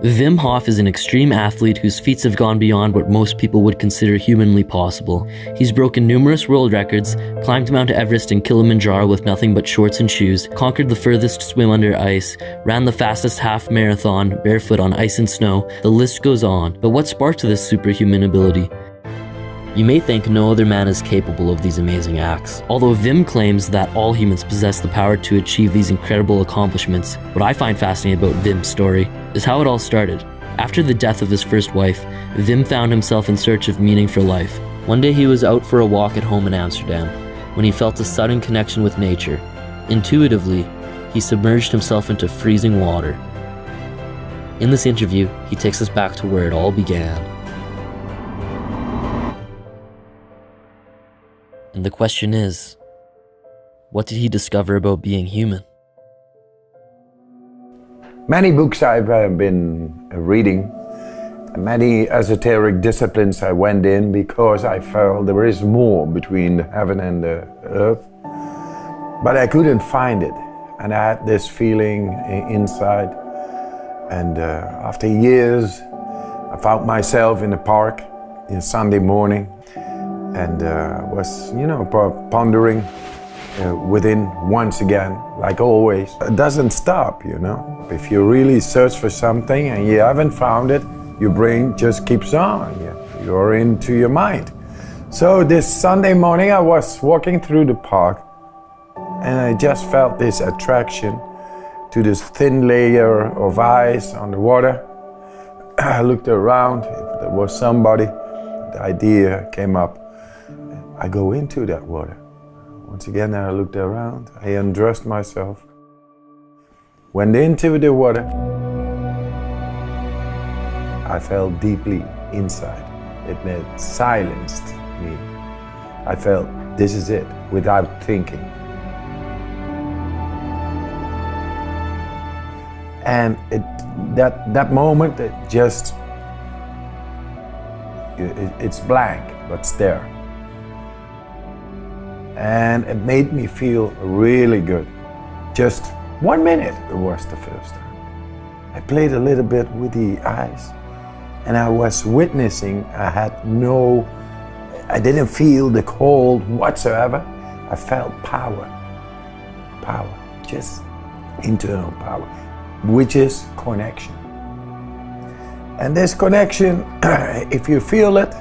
Wim Hof is an extreme athlete whose feats have gone beyond what most people would consider humanly possible. He's broken numerous world records, climbed Mount Everest and Kilimanjaro with nothing but shorts and shoes, conquered the furthest swim under ice, ran the fastest half marathon barefoot on ice and snow. The list goes on. But what sparked this superhuman ability? You may think no other man is capable of these amazing acts. Although Wim claims that all humans possess the power to achieve these incredible accomplishments, what I find fascinating about Wim's story is how it all started. After the death of his first wife, Wim found himself in search of meaning for life. One day he was out for a walk at home in Amsterdam when he felt a sudden connection with nature. Intuitively, he submerged himself into freezing water. In this interview, he takes us back to where it all began. And the question is, what did he discover about being human? Many books I've been reading, many esoteric disciplines I went in because I felt there is more between the heaven and the earth, but I couldn't find it. And I had this feeling inside. And after years, I found myself in the park on Sunday morning and was, pondering within once again, like always. It doesn't stop, If you really search for something and you haven't found it, your brain just keeps on. You're into your mind. So this Sunday morning I was walking through the park and I just felt this attraction to this thin layer of ice on the water. I looked around, if there was somebody, the idea came up. I go into that water. Once again, I looked around, I undressed myself, went into the water. I felt deeply inside. It silenced me. I felt this is it, without thinking. And that moment, it's blank, but it's there. And it made me feel really good. Just 1 minute, it was the first time. I played a little bit with the ice and I was witnessing, I didn't feel the cold whatsoever. I felt power, just internal power, which is connection. And this connection, if you feel it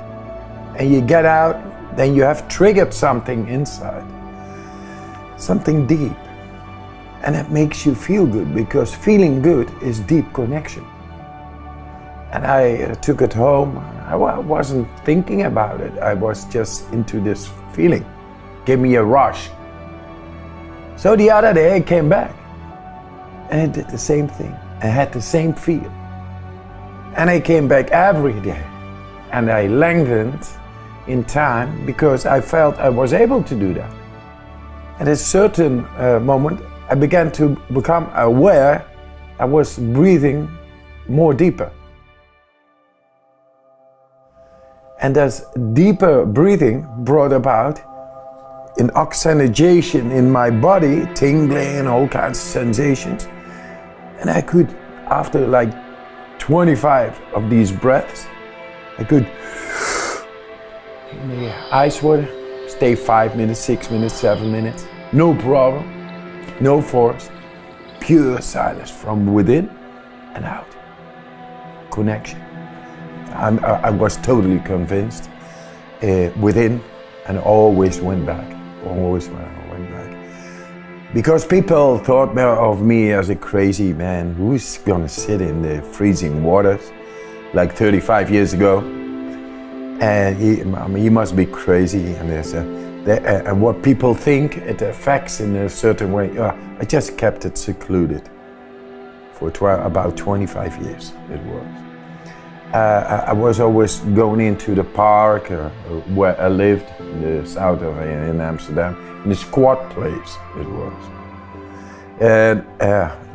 and you get out, then you have triggered something inside, something deep. And it makes you feel good because feeling good is deep connection. And I took it home. I wasn't thinking about it. I was just into this feeling. Gave me a rush. So the other day I came back and I did the same thing. I had the same feel. And I came back every day and I lengthened in time because I felt I was able to do that. At a certain moment, I began to become aware I was breathing more deeper. And that deeper breathing brought about an oxygenation in my body, tingling, all kinds of sensations. And I could, after like 25 of these breaths, I could in the ice water, stay 5 minutes, 6 minutes, 7 minutes, no problem, no force, pure silence from within and out. Connection. I was totally convinced within and always went back, Because people thought of me as a crazy man who's gonna sit in the freezing waters like 35 years ago. And he must be crazy, and what people think it affects in a certain way. I just kept it secluded for about 25 years. It was. I was always going into the park where I lived in the south of in Amsterdam, in a squat place. It was, and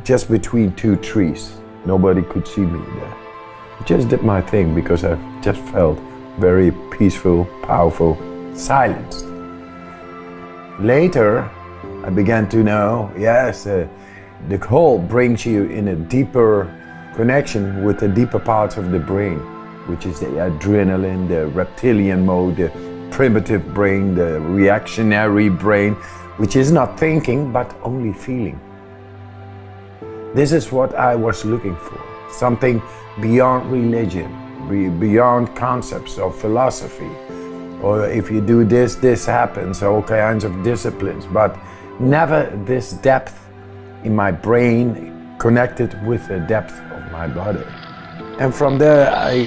just between two trees, nobody could see me there. I just did my thing because I just felt very peaceful, powerful, silenced. Later, I began to know, yes, the cold brings you in a deeper connection with the deeper parts of the brain, which is the adrenaline, the reptilian mode, the primitive brain, the reactionary brain, which is not thinking but only feeling. This is what I was looking for, something beyond religion, beyond concepts of philosophy, or if you do this, this happens, all kinds of disciplines, but never this depth in my brain connected with the depth of my body. And from there I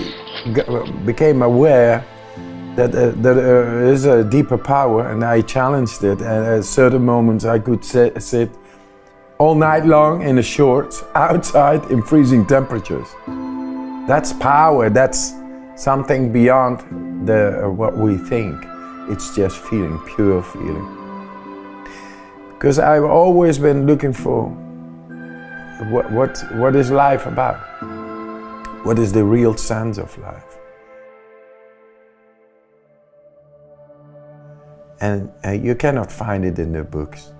became aware that there is a deeper power, and I challenged it, and at certain moments I could sit all night long in the shorts outside in freezing temperatures. That's power, that's something beyond what we think. It's just feeling, pure feeling. Because I've always been looking for what is life about? What is the real sense of life? And you cannot find it in the books.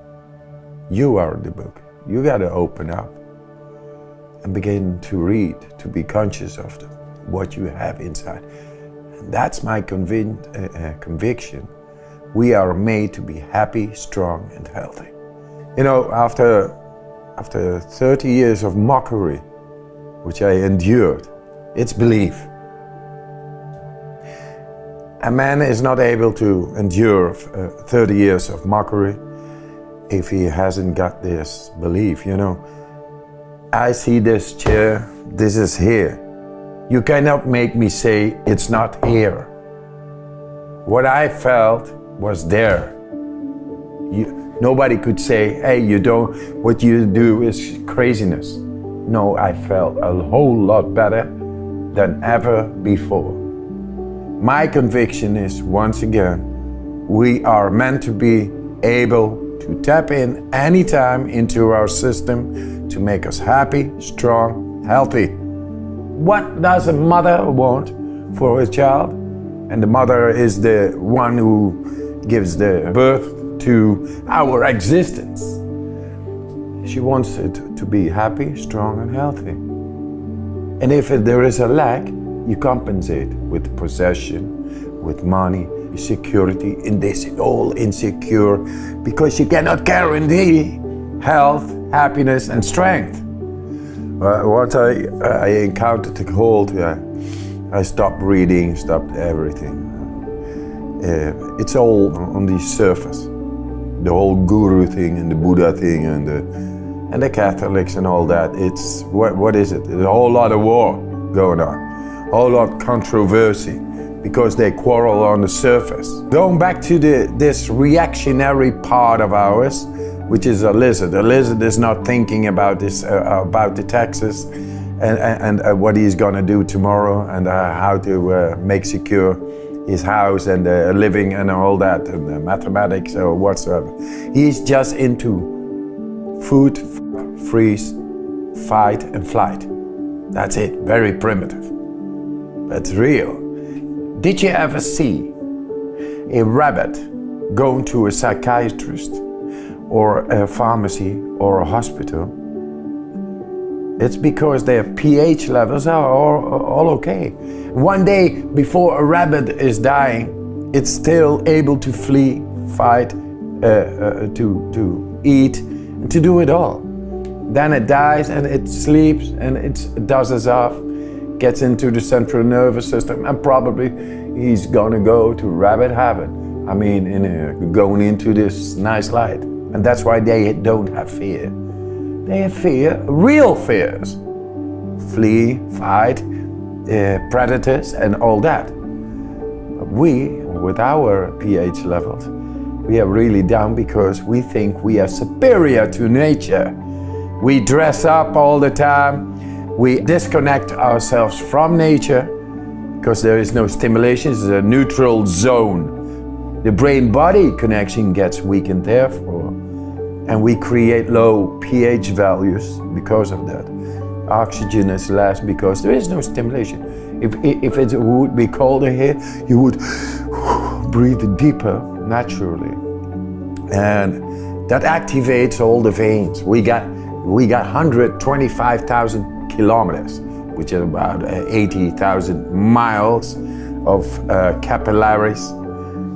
You are the book. You got to open up and begin to read, to be conscious of what you have inside. And that's my conviction. We are made to be happy, strong, and healthy. You know, after 30 years of mockery, which I endured, it's belief. A man is not able to endure 30 years of mockery if he hasn't got this belief, you know. I see this chair, this is here. You cannot make me say it's not here. What I felt was there. Nobody could say, hey, what you do is craziness. No, I felt a whole lot better than ever before. My conviction is, once again, we are meant to be able to tap in anytime into our system to make us happy, strong, healthy. What does a mother want for a child? And the mother is the one who gives the birth to our existence. She wants it to be happy, strong, and healthy. And if there is a lack, you compensate with possession, with money, security. In this all insecure, because you cannot guarantee health, happiness, and strength. Once I encountered the cold, I stopped reading, stopped everything. It's all on the surface. The whole guru thing and the Buddha thing and the Catholics and all that. It's what is it? There's a whole lot of war going on, a whole lot of controversy because they quarrel on the surface. Going back to this reactionary part of ours, which is a lizard. A lizard is not thinking about this, about the taxes and what he's gonna do tomorrow and how to make secure his house and living and all that, and mathematics or whatsoever. He's just into food, freeze, fight and flight. That's it, very primitive. That's real. Did you ever see a rabbit going to a psychiatrist or a pharmacy or a hospital? It's because their pH levels are all okay. One day before a rabbit is dying, it's still able to flee, fight, to eat, to do it all. Then it dies and it sleeps and it dozes off, gets into the central nervous system, and probably he's gonna go to rabbit heaven. I mean, going into this nice light. And that's why they don't have fear. They have fear, real fears. Flee, fight, predators and all that. We, with our pH levels, we are really down because we think we are superior to nature. We dress up all the time. We disconnect ourselves from nature because there is no stimulation. It's a neutral zone. The brain-body connection gets weakened therefore. And we create low pH values because of that. Oxygen is less because there is no stimulation. If it would be colder here, you would breathe deeper naturally. And that activates all the veins. We got 125,000 kilometers, which is about 80,000 miles of capillaries,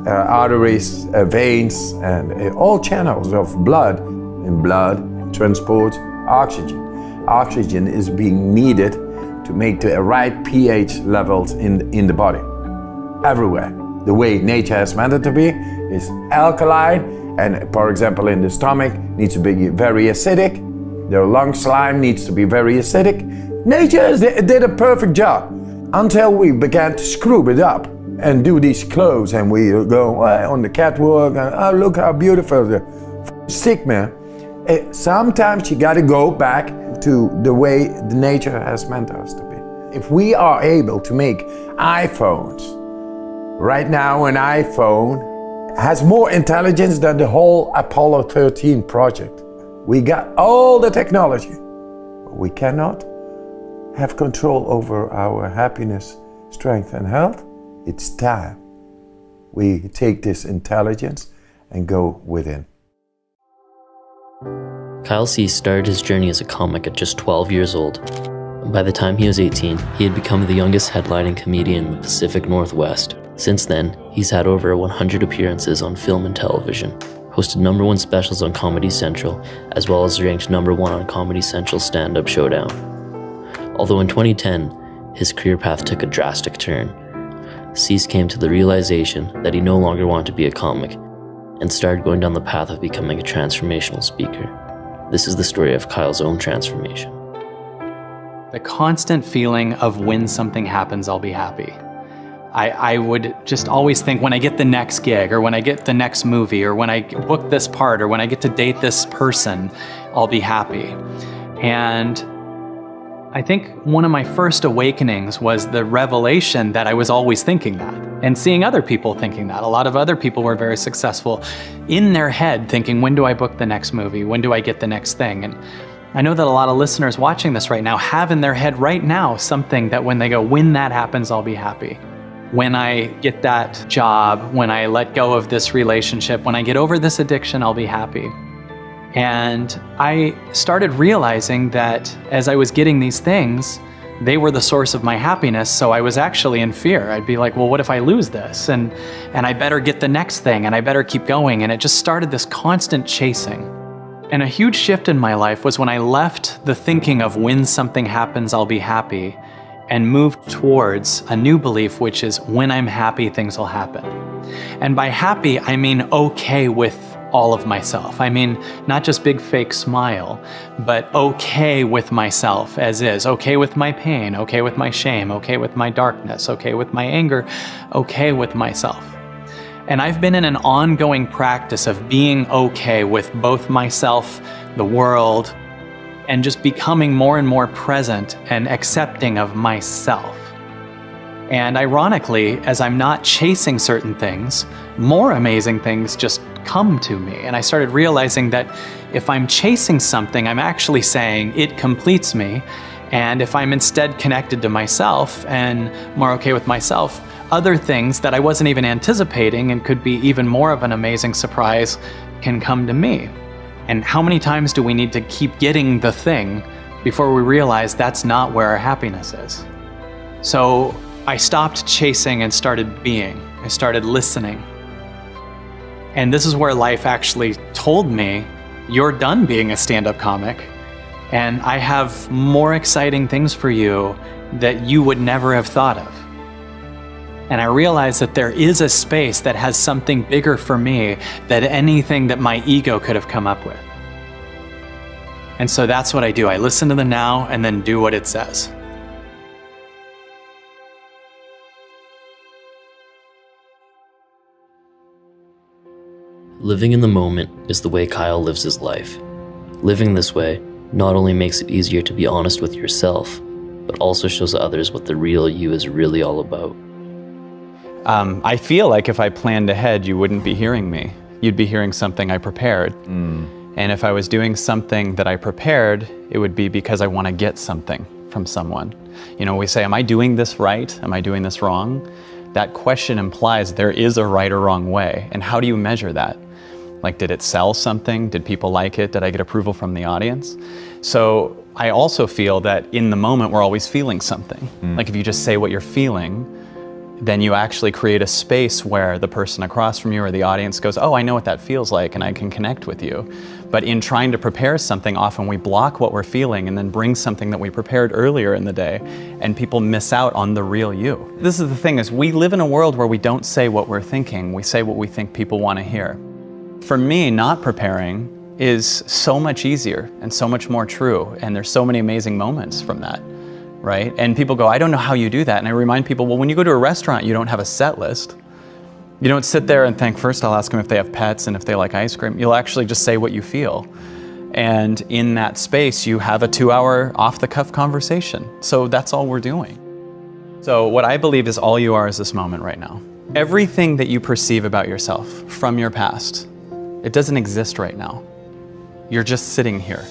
arteries, veins, and all channels of blood. And blood transports oxygen. Oxygen is being needed to make the right pH levels in the body, everywhere. The way nature has meant it to be is alkaline, and for example in the stomach needs to be very acidic. The lung slime needs to be very acidic. Nature did a perfect job until we began to screw it up and do these clothes, and we go on the catwalk and oh look how beautiful, sick man. Sometimes you got to go back to the way the nature has meant us to be. If we are able to make iPhones, right now an iPhone has more intelligence than the whole Apollo 13 project. We got all the technology, but we cannot have control over our happiness, strength and health. It's time we take this intelligence and go within. Kyle Cease started his journey as a comic at just 12 years old. By the time he was 18, he had become the youngest headlining comedian in the Pacific Northwest. Since then, he's had over 100 appearances on film and television, hosted #1 specials on Comedy Central, as well as ranked #1 on Comedy Central Stand-Up Showdown. Although in 2010, his career path took a drastic turn. Cease came to the realization that he no longer wanted to be a comic and started going down the path of becoming a transformational speaker. This is the story of Kyle's own transformation. The constant feeling of when something happens, I'll be happy. I would just always think when I get the next gig, or when I get the next movie, or when I book this part, or when I get to date this person, I'll be happy. And I think one of my first awakenings was the revelation that I was always thinking that, and seeing other people thinking that. A lot of other people were very successful in their head thinking, when do I book the next movie? When do I get the next thing? And I know that a lot of listeners watching this right now have in their head right now something that when they go, when that happens, I'll be happy. When I get that job, when I let go of this relationship, when I get over this addiction, I'll be happy. And I started realizing that as I was getting these things, they were the source of my happiness, so I was actually in fear. I'd be like, well, what if I lose this? And I better get the next thing, and I better keep going. And it just started this constant chasing. And a huge shift in my life was when I left the thinking of when something happens, I'll be happy, and moved towards a new belief, which is when I'm happy, things will happen. And by happy, I mean okay with all of myself. I mean, not just big fake smile, but okay with myself as is, okay with my pain, okay with my shame, okay with my darkness, okay with my anger, okay with myself. And I've been in an ongoing practice of being okay with both myself, the world, and just becoming more and more present and accepting of myself. And ironically, as I'm not chasing certain things, more amazing things just come to me. And I started realizing that if I'm chasing something, I'm actually saying it completes me. And if I'm instead connected to myself and more okay with myself, other things that I wasn't even anticipating and could be even more of an amazing surprise can come to me. And how many times do we need to keep getting the thing before we realize that's not where our happiness is? So I stopped chasing and started being. I started listening. And this is where life actually told me, you're done being a stand-up comic, and I have more exciting things for you that you would never have thought of. And I realized that there is a space that has something bigger for me than anything that my ego could have come up with. And so that's what I do. I listen to the now and then do what it says. Living in the moment is the way Kyle lives his life. Living this way not only makes it easier to be honest with yourself, but also shows others what the real you is really all about. I feel like if I planned ahead, you wouldn't be hearing me. You'd be hearing something I prepared. And if I was doing something that I prepared, it would be because I want to get something from someone. You know, we say, am I doing this right? Am I doing this wrong? That question implies there is a right or wrong way. And how do you measure that? Like, did it sell something? Did people like it? Did I get approval from the audience? So I also feel that in the moment, we're always feeling something. Like if you just say what you're feeling, then you actually create a space where the person across from you or the audience goes, oh, I know what that feels like and I can connect with you. But in trying to prepare something, often we block what we're feeling and then bring something that we prepared earlier in the day, and people miss out on the real you. This is the thing, is we live in a world where we don't say what we're thinking, we say what we think people want to hear. For me, not preparing is so much easier and so much more true, and there's so many amazing moments from that, right? And people go, I don't know how you do that. And I remind people, well, when you go to a restaurant, you don't have a set list. You don't sit there and think, first I'll ask them if they have pets and if they like ice cream. You'll actually just say what you feel. And in that space, you have a 2-hour off-the-cuff conversation. So that's all we're doing. So what I believe is all you are is this moment right now. Everything that you perceive about yourself from your past, it doesn't exist right now. You're just sitting here.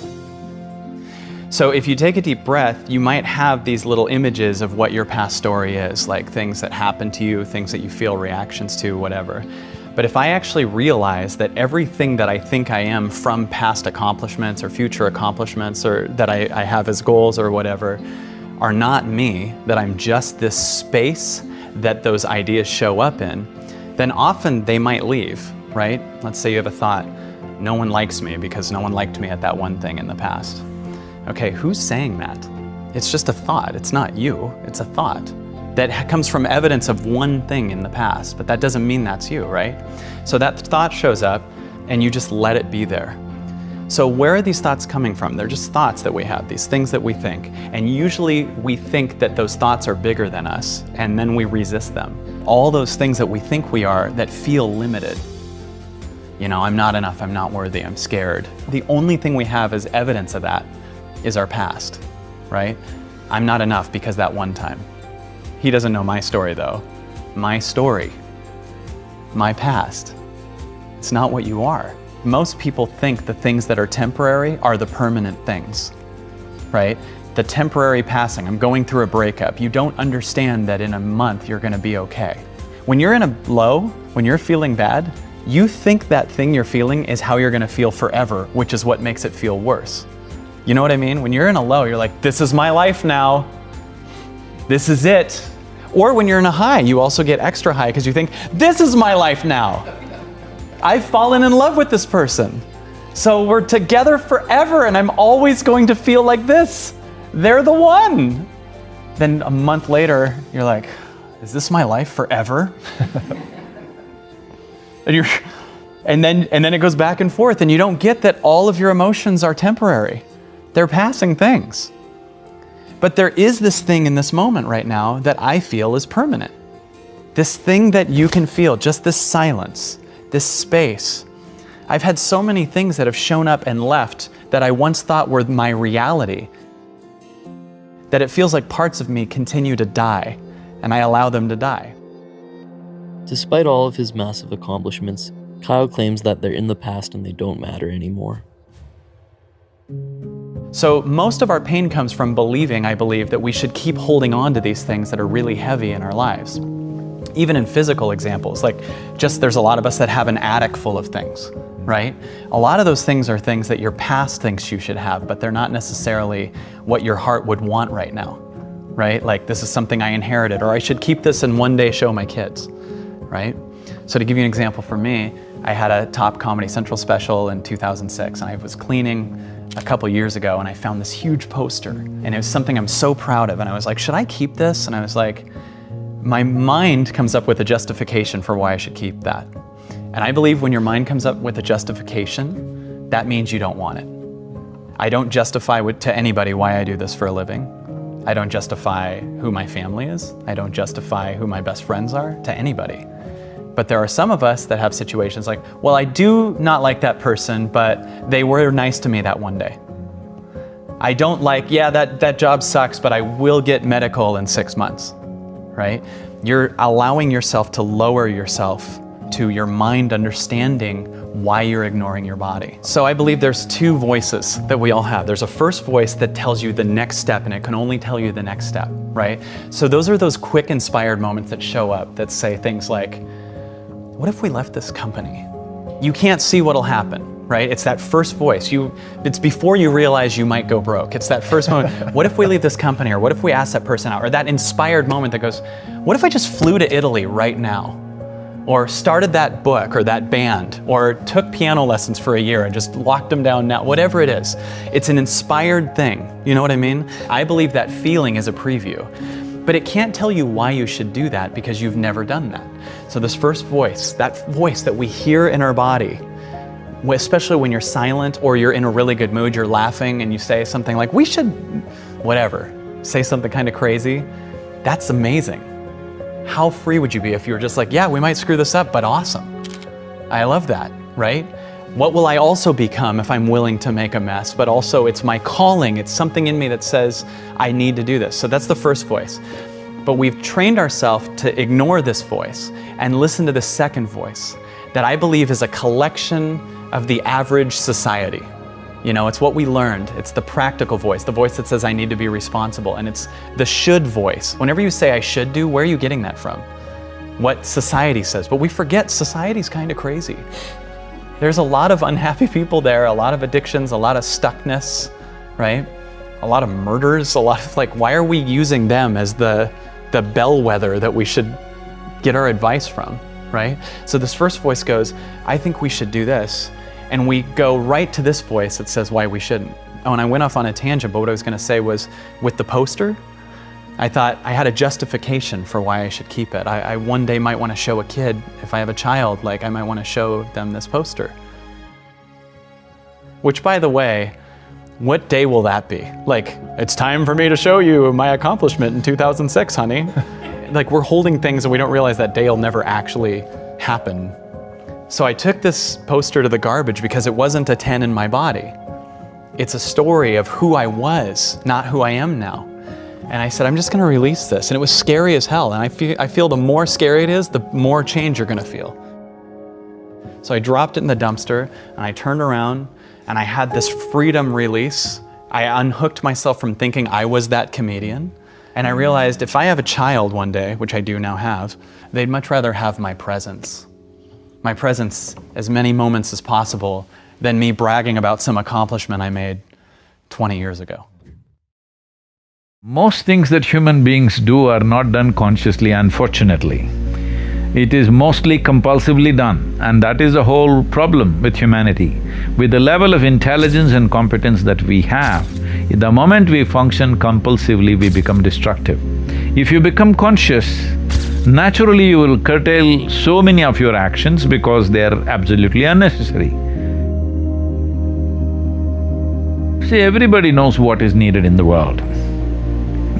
So if you take a deep breath, you might have these little images of what your past story is, like things that happen to you, things that you feel reactions to, whatever. But if I actually realize that everything that I think I am from past accomplishments or future accomplishments or that I have as goals or whatever are not me, that I'm just this space that those ideas show up in, then often they might leave, right? Let's say you have a thought, no one likes me because no one liked me at that one thing in the past. Okay, who's saying that? It's just a thought, it's not you, it's a thought that comes from evidence of one thing in the past, but that doesn't mean that's you, right? So that thought shows up and you just let it be there. So where are these thoughts coming from? They're just thoughts that we have, these things that we think. And usually we think that those thoughts are bigger than us, and then we resist them. All those things that we think we are that feel limited. You know, I'm not enough, I'm not worthy, I'm scared. The only thing we have as evidence of that is our past, right? I'm not enough because that one time. He doesn't know my story though. My story, my past, it's not what you are. Most people think the things that are temporary are the permanent things, right? The temporary passing, I'm going through a breakup. You don't understand that in a month you're gonna be okay. When you're in a low, when you're feeling bad, you think that thing you're feeling is how you're gonna feel forever, which is what makes it feel worse. You know what I mean? When you're in a low, you're like, this is my life now. This is it. Or when you're in a high, you also get extra high because you think, this is my life now. I've fallen in love with this person. So we're together forever and I'm always going to feel like this. They're the one. Then a month later, you're like, is this my life forever? And then it goes back and forth and you don't get that all of your emotions are temporary. They're passing things. But there is this thing in this moment right now that I feel is permanent. This thing that you can feel, just this silence, this space. I've had so many things that have shown up and left that I once thought were my reality, that it feels like parts of me continue to die, and I allow them to die. Despite all of his massive accomplishments, Kyle claims that they're in the past and they don't matter anymore. So most of our pain comes from believing, I believe, that we should keep holding on to these things that are really heavy in our lives. Even in physical examples, like just there's a lot of us that have an attic full of things, right? A lot of those things are things that your past thinks you should have, but they're not necessarily what your heart would want right now, right? Like this is something I inherited, or I should keep this and one day show my kids, right? So to give you an example for me, I had a top Comedy Central special in 2006, and I was cleaning a couple years ago and I found this huge poster and it was something I'm so proud of, and I was like, should I keep this? And I was like, my mind comes up with a justification for why I should keep that. And I believe when your mind comes up with a justification, that means you don't want it. I don't justify to anybody why I do this for a living. I don't justify who my family is. I don't justify who my best friends are to anybody. But there are some of us that have situations like, well, I do not like that person, but they were nice to me that one day. I don't like, yeah, that job sucks, but I will get medical in 6 months, right? You're allowing yourself to lower yourself to your mind understanding why you're ignoring your body. So I believe there's two voices that we all have. There's a first voice that tells you the next step, and it can only tell you the next step, right? So those are those quick inspired moments that show up that say things like, what if we left this company? you can't see what'll happen, right? It's that first voice. It's before you realize you might go broke. It's that first moment. What if we leave this company, or what if we ask that person out? Or that inspired moment that goes, what if I just flew to Italy right now? Or started that book or that band, or took piano lessons for a year and just locked them down now, whatever it is. It's an inspired thing, you know what I mean? I believe that feeling is a preview. But it can't tell you why you should do that because you've never done that. So this first voice that we hear in our body, especially when you're silent or you're in a really good mood, you're laughing and you say something like, we should, whatever, say something kind of crazy, that's amazing. How free would you be if you were just like, yeah, we might screw this up, but awesome. I love that, right? What will I also become if I'm willing to make a mess? But also it's my calling. It's something in me that says I need to do this. So that's the first voice. But we've trained ourselves to ignore this voice and listen to the second voice that I believe is a collection of the average society. You know, it's what we learned. It's the practical voice, the voice that says I need to be responsible. And it's the should voice. Whenever you say I should do, where are you getting that from? What society says. But we forget society's kind of crazy. There's a lot of unhappy people there, a lot of addictions, a lot of stuckness, right? A lot of murders, a lot of why are we using them as the bellwether that we should get our advice from, right? So this first voice goes, I think we should do this. And we go right to this voice that says why we shouldn't. Oh, and I went off on a tangent, but what I was gonna say was, with the poster, I thought I had a justification for why I should keep it. I one day might want to show a kid, if I have a child, I might want to show them this poster. Which, by the way, what day will that be? It's time for me to show you my accomplishment in 2006, honey. We're holding things and we don't realize that day will never actually happen. So I took this poster to the garbage because it wasn't a 10 in my body. It's a story of who I was, not who I am now. And I said, I'm just gonna release this. And it was scary as hell. And I feel the more scary it is, the more change you're gonna feel. So I dropped it in the dumpster and I turned around and I had this freedom release. I unhooked myself from thinking I was that comedian. And I realized if I have a child one day, which I do now have, they'd much rather have my presence. My presence as many moments as possible than me bragging about some accomplishment I made 20 years ago. Most things that human beings do are not done consciously, unfortunately. It is mostly compulsively done, and that is the whole problem with humanity. With the level of intelligence and competence that we have, the moment we function compulsively, we become destructive. If you become conscious, naturally you will curtail so many of your actions because they are absolutely unnecessary. See, everybody knows what is needed in the world.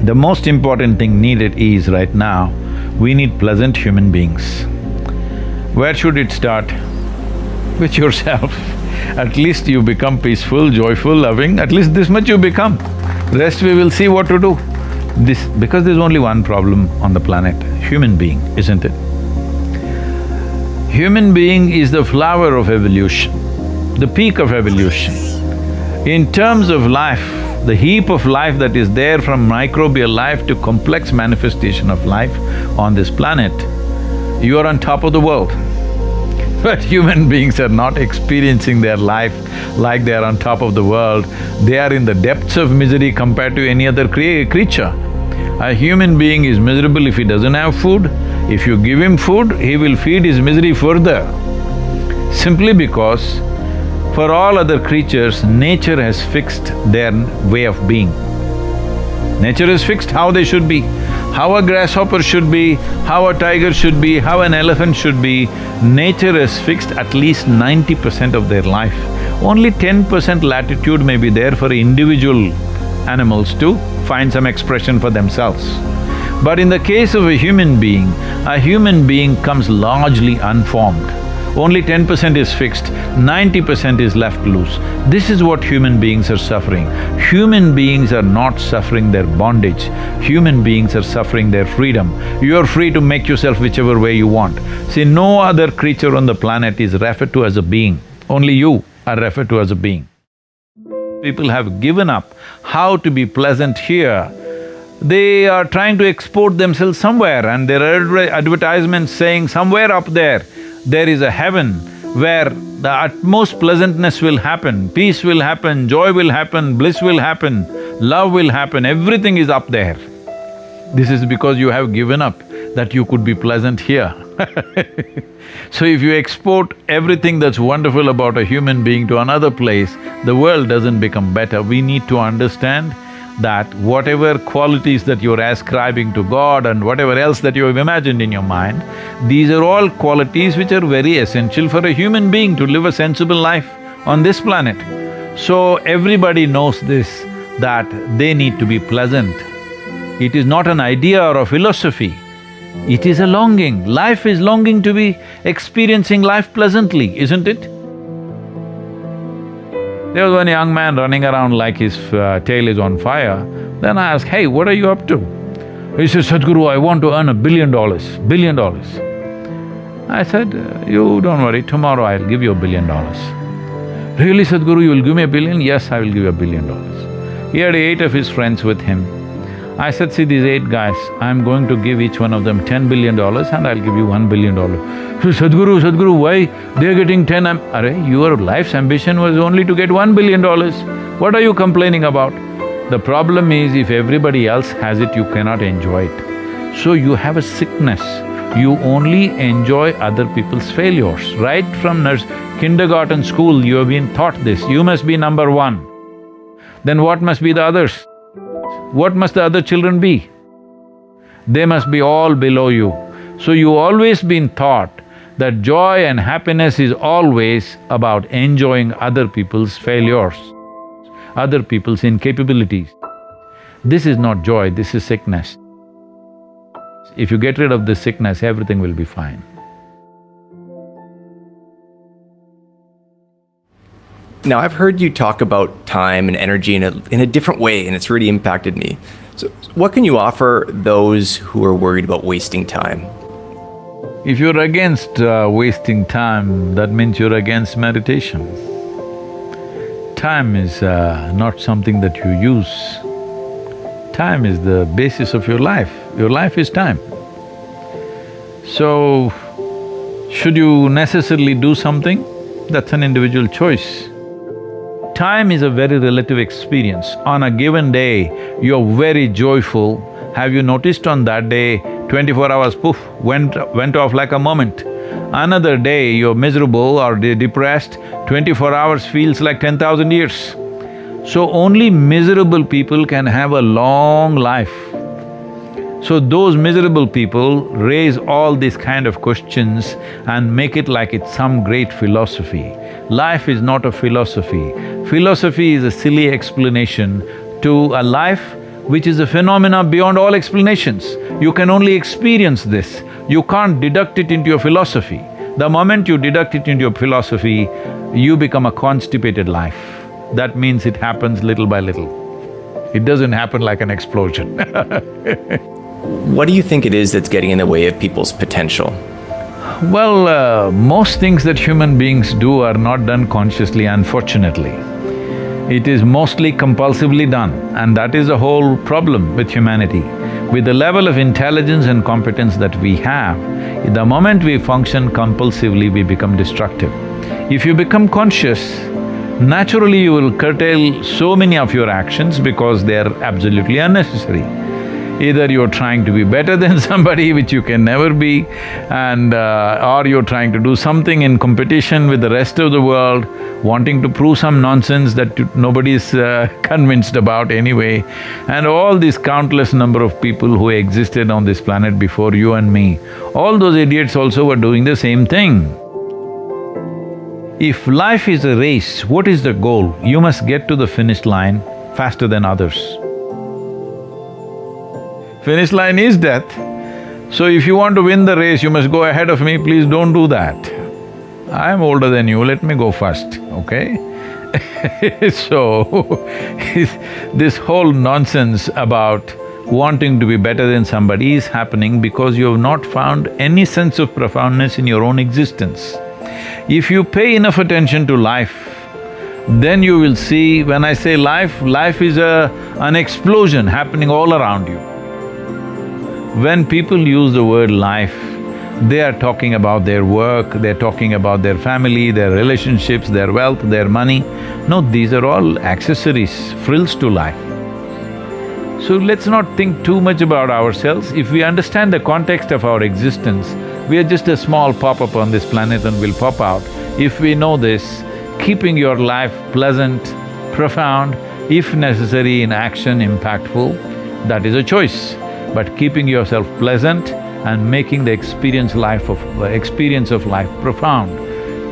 The most important thing needed is, right now, we need pleasant human beings. Where should it start? With yourself. At least you become peaceful, joyful, loving, at least this much you become. Rest we will see what to do. Because there's only one problem on the planet, human being, isn't it? Human being is the flower of evolution, the peak of evolution. In terms of life, the heap of life that is there from microbial life to complex manifestation of life on this planet, you are on top of the world. But human beings are not experiencing their life like they are on top of the world. They are in the depths of misery compared to any other creature. A human being is miserable if he doesn't have food. If you give him food, he will feed his misery further. Simply because for all other creatures, nature has fixed their way of being. Nature has fixed how they should be, how a grasshopper should be, how a tiger should be, how an elephant should be. Nature has fixed at least 90% of their life. Only 10% latitude may be there for individual animals to find some expression for themselves. But in the case of a human being comes largely unformed. Only 10% is fixed, 90% is left loose. This is what human beings are suffering. Human beings are not suffering their bondage, human beings are suffering their freedom. You are free to make yourself whichever way you want. See, no other creature on the planet is referred to as a being, only you are referred to as a being. People have given up how to be pleasant here. They are trying to export themselves somewhere, and there are advertisements saying somewhere up there is a heaven where the utmost pleasantness will happen, peace will happen, joy will happen, bliss will happen, love will happen, everything is up there. This is because you have given up that you could be pleasant here. So if you export everything that's wonderful about a human being to another place, the world doesn't become better. We need to understand that whatever qualities that you're ascribing to God and whatever else that you have imagined in your mind, these are all qualities which are very essential for a human being to live a sensible life on this planet. So everybody knows this, that they need to be pleasant. It is not an idea or a philosophy, it is a longing. Life is longing to be experiencing life pleasantly, isn't it? There was one young man running around like his tail is on fire. Then I asked, hey, what are you up to? He said, Sadhguru, I want to earn $1 billion, $1 billion. I said, you don't worry, tomorrow I'll give you $1 billion. Really, Sadhguru, you will give me $1 billion? Yes, I will give you $1 billion. He had 8 of his friends with him. I said, see these 8 guys, I'm going to give each one of them $10 billion and I'll give you $1 billion. He said, Sadhguru, why? They're getting 10… Arey, your life's ambition was only to get $1 billion. What are you complaining about? The problem is, if everybody else has it, you cannot enjoy it. So you have a sickness. You only enjoy other people's failures. Right from kindergarten school, you have been taught this, you must be number 1. Then what must be the others? What must the other children be? They must be all below you. So you always been taught that joy and happiness is always about enjoying other people's failures, other people's incapabilities. This is not joy, this is sickness. If you get rid of this sickness, everything will be fine. Now, I've heard you talk about time and energy in a different way, and it's really impacted me. So what can you offer those who are worried about wasting time? If you're against wasting time, that means you're against meditation. Time is not something that you use. Time is the basis of your life. Your life is time. So, should you necessarily do something? That's an individual choice. Time is a very relative experience. On a given day, you're very joyful. Have you noticed on that day, 24 hours, poof, went off like a moment. Another day, you're miserable or depressed, 24 hours feels like 10,000 years. So only miserable people can have a long life. So those miserable people raise all these kind of questions and make it like it's some great philosophy. Life is not a philosophy. Philosophy is a silly explanation to a life which is a phenomena beyond all explanations. You can only experience this. You can't deduct it into your philosophy. The moment you deduct it into your philosophy, you become a constipated life. That means it happens little by little. It doesn't happen like an explosion. What do you think it is that's getting in the way of people's potential? Well, most things that human beings do are not done consciously, unfortunately. It is mostly compulsively done, and that is the whole problem with humanity. With the level of intelligence and competence that we have, the moment we function compulsively, we become destructive. If you become conscious, naturally you will curtail so many of your actions because they are absolutely unnecessary. Either you're trying to be better than somebody, which you can never be, and or you're trying to do something in competition with the rest of the world, wanting to prove some nonsense that nobody's convinced about anyway. And all these countless number of people who existed on this planet before you and me, all those idiots also were doing the same thing. If life is a race, what is the goal? You must get to the finish line faster than others. Finish line is death. So if you want to win the race, you must go ahead of me, please don't do that. I'm older than you, let me go first, okay? So, this whole nonsense about wanting to be better than somebody is happening because you have not found any sense of profoundness in your own existence. If you pay enough attention to life, then you will see, when I say life, life is an explosion happening all around you. When people use the word life, They are talking about their work, they're talking about their family, their relationships, their wealth, their money. No, these are all accessories, frills to life. So let's not think too much about ourselves. If we understand the context of our existence, we are just a small pop-up on this planet and will pop out. If we know this, keeping your life pleasant, profound, if necessary in action, impactful, that is a choice. But keeping yourself pleasant and making the experience of life profound,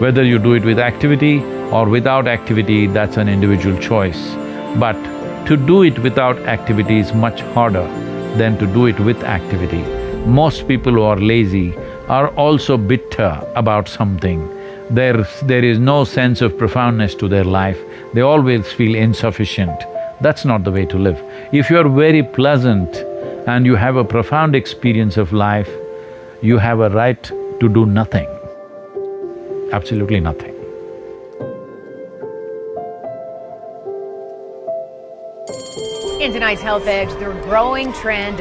whether you do it with activity or without activity, that's an individual choice. But to do it without activity is much harder than to do it with activity. Most people who are lazy are also bitter about something. There is no sense of profoundness to their life, they always feel insufficient. That's not the way to live. If you're very pleasant and you have a profound experience of life, you have a right to do nothing, absolutely nothing. In tonight's Health Edge, the growing trend